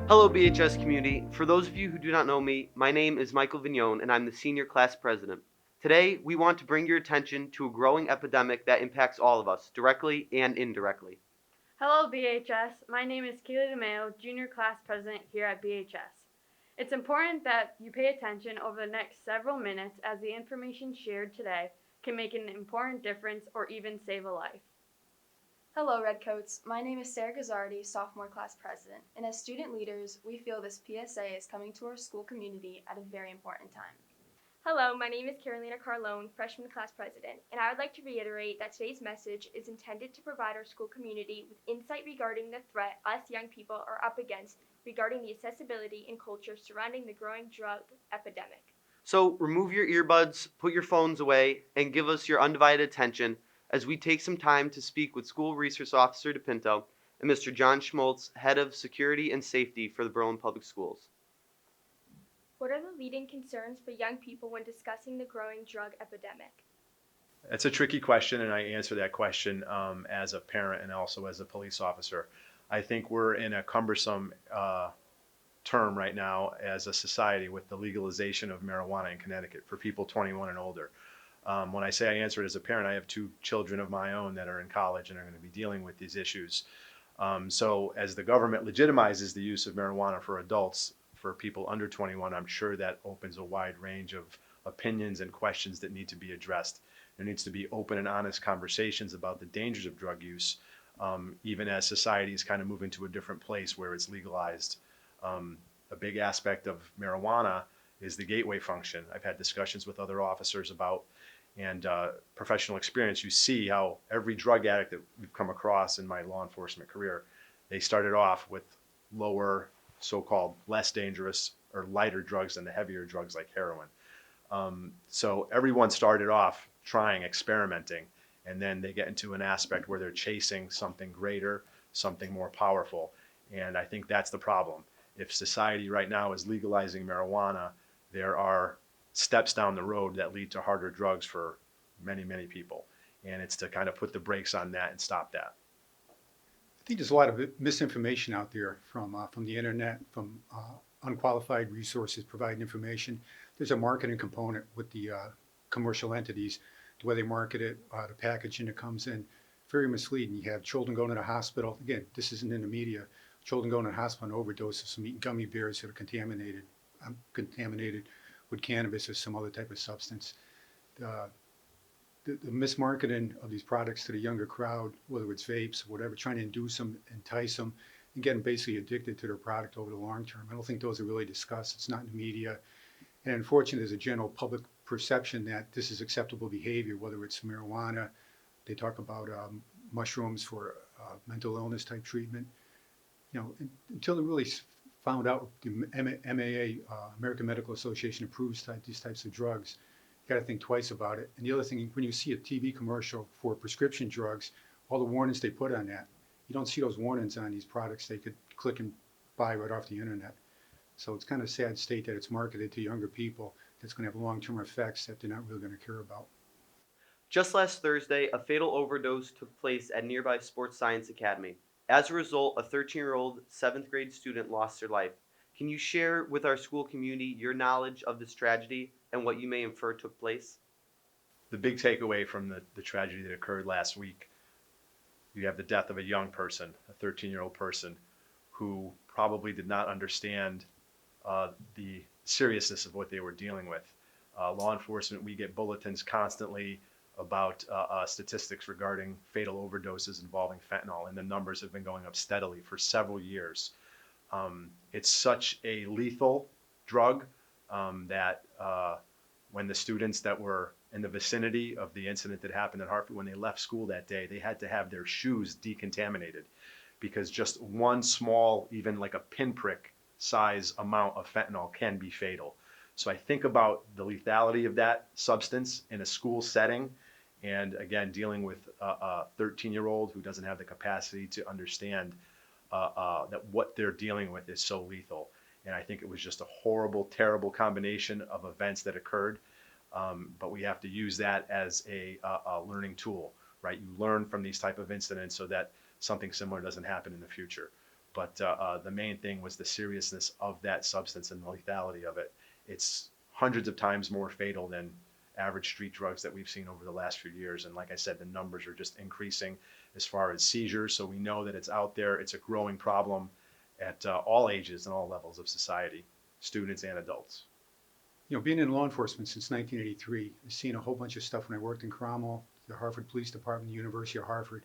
Hello, BHS community. For those of you who do not know me, my name is Michael Vignon, and I'm the senior class president. Today, we want to bring your attention to a growing epidemic that impacts all of us, directly and indirectly. Hello, BHS. My name is Kaylee DeMeo, Junior Class President here at BHS. It's important that you pay attention over the next several minutes as the information shared today can make an important difference or even save a life. Hello, Redcoats. My name is Sarah Gazzardi, sophomore class president, and as student leaders, we feel this PSA is coming to our school community at a very important time. Hello, my name is Carolina Carlone, freshman class president, and I would like to reiterate that today's message is intended to provide our school community with insight regarding the threat us young people are up against regarding the accessibility and culture surrounding the growing drug epidemic. So, remove your earbuds, put your phones away, and give us your undivided attention as we take some time to speak with School Resource Officer DePinto and Mr. John Schmoltz, Head of Security and Safety for the Berlin Public Schools. What are the leading concerns for young people when discussing the growing drug epidemic? It's a tricky question, and I answer that question as a parent and also as a police officer. I think we're in a cumbersome term right now as a society with the legalization of marijuana in Connecticut for people 21 and older. When I say I answer it as a parent, I have two children of my own that are in college and are going to be dealing with these issues. So as the government legitimizes the use of marijuana for adults, for people under 21, I'm sure that opens a wide range of opinions and questions that need to be addressed. There needs to be open and honest conversations about the dangers of drug use, even as society is kind of moving to a different place where it's legalized. A big aspect of marijuana is the gateway function. I've had discussions with other officers about and professional experience. You see how every drug addict that we've come across in my law enforcement career, they started off with lower, so-called less dangerous or lighter drugs than the heavier drugs like heroin. So everyone started off trying, experimenting, and then they get into an aspect where they're chasing something greater, something more powerful. And I think that's the problem. If society right now is legalizing marijuana, there are steps down the road that lead to harder drugs for many, many people. And it's to kind of put the brakes on that and stop that. I think there's a lot of misinformation out there from the internet, from unqualified resources providing information. There's a marketing component with the commercial entities, the way they market it, the packaging that comes in, very misleading. You have children going to the hospital. Again, this isn't in the media. Children going to the hospital on overdoses from eating gummy bears that are contaminated with cannabis or some other type of substance. Uh, the mismarketing of these products to the younger crowd, whether it's vapes, whatever, trying to induce them, entice them, and get them basically addicted to their product over the long term. I don't think those are really discussed. It's not in the media. And unfortunately, there's a general public perception that this is acceptable behavior, whether it's marijuana, they talk about mushrooms for mental illness type treatment. Until they really found out the MAA, American Medical Association, approves these types of drugs, you got to think twice about it. And the other thing, when you see a TV commercial for prescription drugs, all the warnings they put on that, you don't see those warnings on these products they could click and buy right off the internet. So it's kind of a sad state that it's marketed to younger people that's going to have long-term effects that they're not really going to care about. Just last Thursday, a fatal overdose took place at nearby Sports Science Academy. As a result, a 13-year-old 7th grade student lost her life. Can you share with our school community your knowledge of this tragedy and what you may infer took place? The big takeaway from the tragedy that occurred last week, you have the death of a young person, a 13-year-old person who probably did not understand the seriousness of what they were dealing with. Law enforcement, we get bulletins constantly about statistics regarding fatal overdoses involving fentanyl, and the numbers have been going up steadily for several years. It's such a lethal drug that when the students that were in the vicinity of the incident that happened in Hartford, when they left school that day, they had to have their shoes decontaminated because just one small, even like a pinprick size amount of fentanyl can be fatal. So I think about the lethality of that substance in a school setting, and again, dealing with a 13-year-old who doesn't have the capacity to understand that what they're dealing with is so lethal. And I think it was just a horrible, terrible combination of events that occurred. But we have to use that as a learning tool, right? You learn from these type of incidents so that something similar doesn't happen in the future. But the main thing was the seriousness of that substance and the lethality of it. It's hundreds of times more fatal than average street drugs that we've seen over the last few years. And like I said, the numbers are just increasing as far as seizures. So we know that it's out there. It's a growing problem at all ages and all levels of society, students and adults. You know, being in law enforcement since 1983, I've seen a whole bunch of stuff when I worked in Cromwell, the Harvard Police Department, the University of Harvard,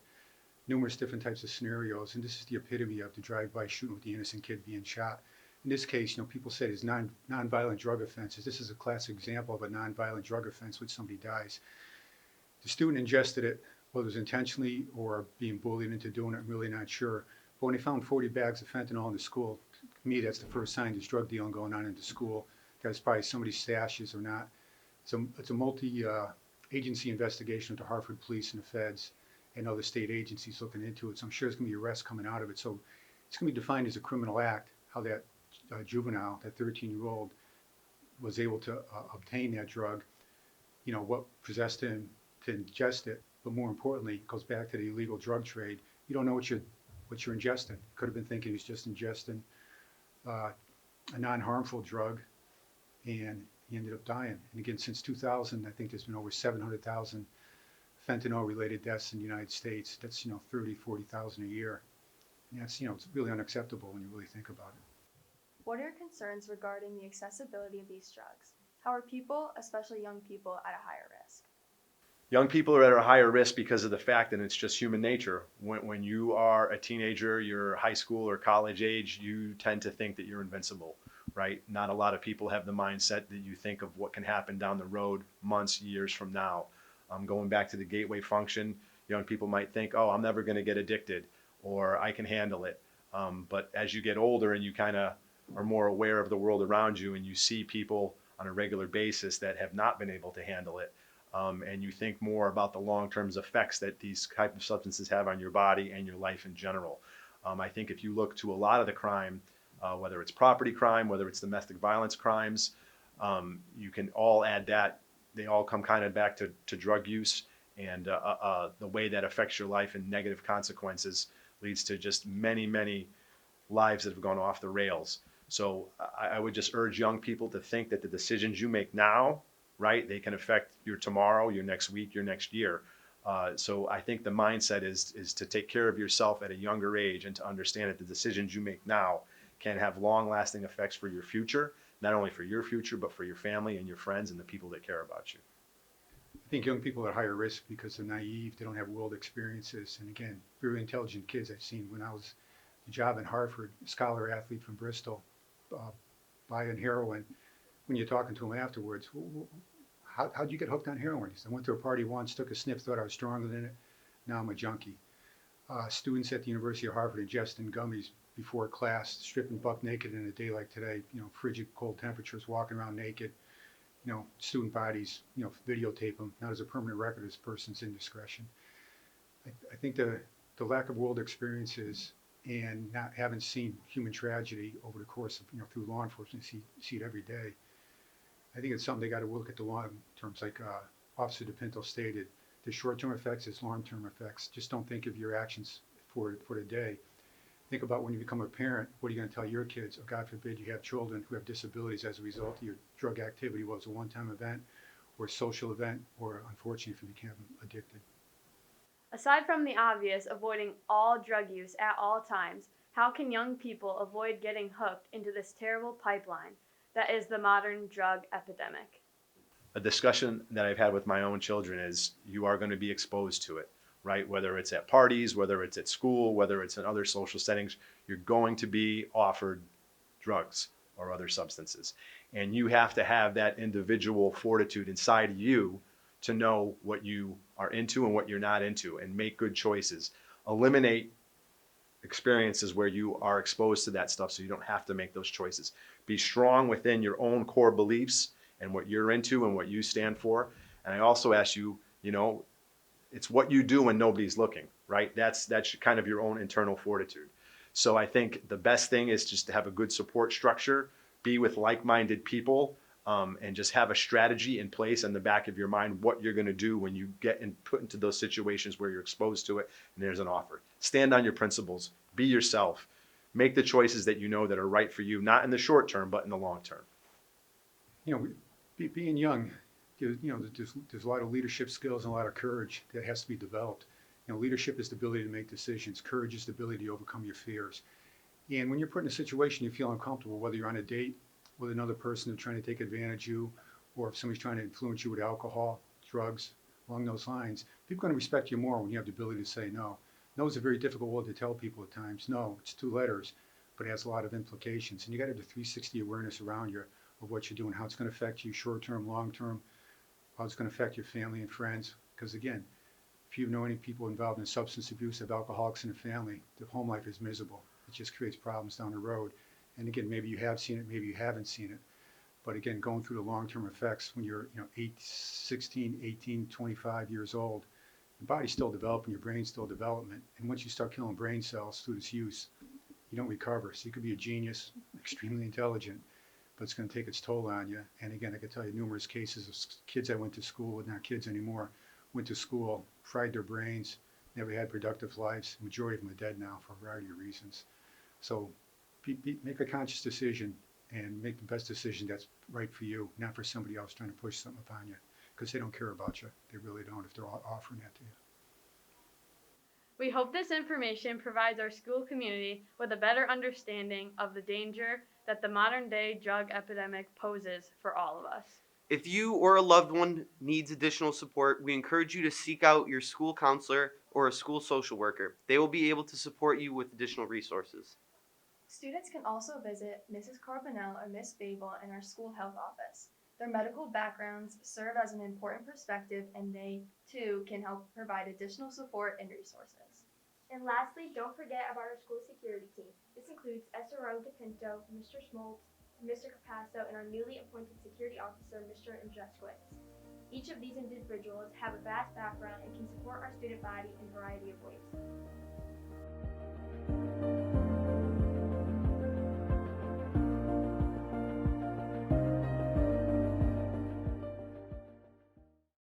numerous different types of scenarios. And this is the epitome of the drive-by shooting with the innocent kid being shot. In this case, you know, people say it's nonviolent drug offenses. This is a classic example of a nonviolent drug offense when somebody dies. The student ingested it, whether it was intentionally or being bullied into doing it, I'm really not sure. But when they found 40 bags of fentanyl in the school, to me, that's the first sign there's drug dealing going on in the school. That's probably somebody's stashes or not. It's a multi-agency investigation with the Harvard Police and the feds and other state agencies looking into it. So I'm sure there's going to be arrests coming out of it. So it's going to be defined as a criminal act, how that juvenile, that 13-year-old, was able to obtain that drug, you know, what possessed him to ingest it. But more importantly, it goes back to the illegal drug trade. You don't know what you're ingesting. Could have been thinking he was just ingesting a non-harmful drug, and he ended up dying. And again, since 2000, I think there's been over 700,000 fentanyl-related deaths in the United States. That's, you know, 30, 40,000 a year. And that's, you know, it's really unacceptable when you really think about it. What are your concerns regarding the accessibility of these drugs? How are people, especially young people, at a higher risk? Young people are at a higher risk because of the fact that it's just human nature. When you are a teenager, you're high school or college age, you tend to think that you're invincible, right? Not a lot of people have the mindset that you think of what can happen down the road, months, years from now. Going back to the gateway function, young people might think, oh, I'm never going to get addicted, or I can handle it. But as you get older and you kind of are more aware of the world around you and you see people on a regular basis that have not been able to handle it, and you think more about the long-term effects that these type of substances have on your body and your life in general. I think if you look to a lot of the crime, whether it's property crime, whether it's domestic violence crimes, you can all add that. They all come kind of back to drug use, and the way that affects your life and negative consequences leads to just many, many lives that have gone off the rails. So I would just urge young people to think that the decisions you make now, right, they can affect your tomorrow, your next week, your next year. So I think the mindset is to take care of yourself at a younger age and to understand that the decisions you make now can have long-lasting effects for your future, not only for your future, but for your family and your friends and the people that care about you. I think young people are at higher risk because they're naive, they don't have world experiences. And again, very intelligent kids I've seen. When I was a job in Harvard, a scholar athlete from Bristol, buying heroin, when you're talking to him afterwards, how'd you get hooked on heroin? He said, I went to a party once, took a sniff, thought I was stronger than it, now I'm a junkie. Students at the University of Harvard ingesting gummies before class, stripping buck naked in a day like today, you know, frigid cold temperatures, walking around naked, you know, student bodies, you know, videotape them, not as a permanent record of this person's indiscretion. I think the lack of world experiences and not having seen human tragedy over the course of, you know, through law enforcement, see it every day. I think it's something they got to look at the long terms, like Officer DePinto stated. The short-term effects is long-term effects. Just don't think of your actions for the day. Think about when you become a parent, what are you going to tell your kids? Or God forbid you have children who have disabilities as a result of your drug activity, whether it's a one-time event or a social event, or unfortunately if you become addicted. Aside from the obvious, avoiding all drug use at all times, how can young people avoid getting hooked into this terrible pipeline that is the modern drug epidemic? A discussion that I've had with my own children is you are going to be exposed to it, right? Whether it's at parties, whether it's at school, whether it's in other social settings, you're going to be offered drugs or other substances. And you have to have that individual fortitude inside you to know what you are into and what you're not into and make good choices. Eliminate experiences where you are exposed to that stuff so you don't have to make those choices. Be strong within your own core beliefs and what you're into and what you stand for. And I also ask you, you know, it's what you do when nobody's looking, right? That's kind of your own internal fortitude. So I think the best thing is just to have a good support structure, be with like-minded people, and just have a strategy in place in the back of your mind what you're going to do when you get put into those situations where you're exposed to it and there's an offer. Stand on your principles. Be yourself. make the choices that you know that are right for you, not in the short term, but in the long term. You know, being young, there's a lot of leadership skills and a lot of courage that has to be developed. You know, leadership is the ability to make decisions. Courage is the ability to overcome your fears. And when you're put in a situation you feel uncomfortable, whether you're on a date with another person who's trying to take advantage of you, or if somebody's trying to influence you with alcohol, drugs, along those lines, people are going to respect you more when you have the ability to say no. No is a very difficult word to tell people at times. No, it's 2 letters, but it has a lot of implications. And you got to have the 360 awareness around you of what you're doing, how it's going to affect you short term, long term, how it's going to affect your family and friends. Because again, if you know any people involved in substance abuse, of alcoholics in the family, the home life is miserable. It just creates problems down the road. And again, maybe you have seen it, maybe you haven't seen it. But again, going through the long-term effects when you're 16, 18, 25 years old, your body's still developing, your brain's still development. And once you start killing brain cells through this use, you don't recover. So you could be a genius, extremely intelligent, but it's going to take its toll on you. And again, I could tell you numerous cases of kids I went to school with, not kids anymore, went to school, fried their brains, never had productive lives. The majority of them are dead now for a variety of reasons. So make a conscious decision and make the best decision that's right for you, not for somebody else trying to push something upon you, because they don't care about you. They really don't if they're offering that to you. We hope this information provides our school community with a better understanding of the danger that the modern day drug epidemic poses for all of us. If you or a loved one needs additional support, we encourage you to seek out your school counselor or a school social worker. They will be able to support you with additional resources. Students can also visit Mrs. Carbonell or Miss Babel in our school health office. Their medical backgrounds serve as an important perspective, and they, too, can help provide additional support and resources. And lastly, don't forget about our school security team. This includes SRO DePinto, Mr. Schmaltz, Mr. Capasso, and our newly appointed security officer, Mr. Andrzejewicz. Each of these individuals have a vast background and can support our student body in a variety of ways.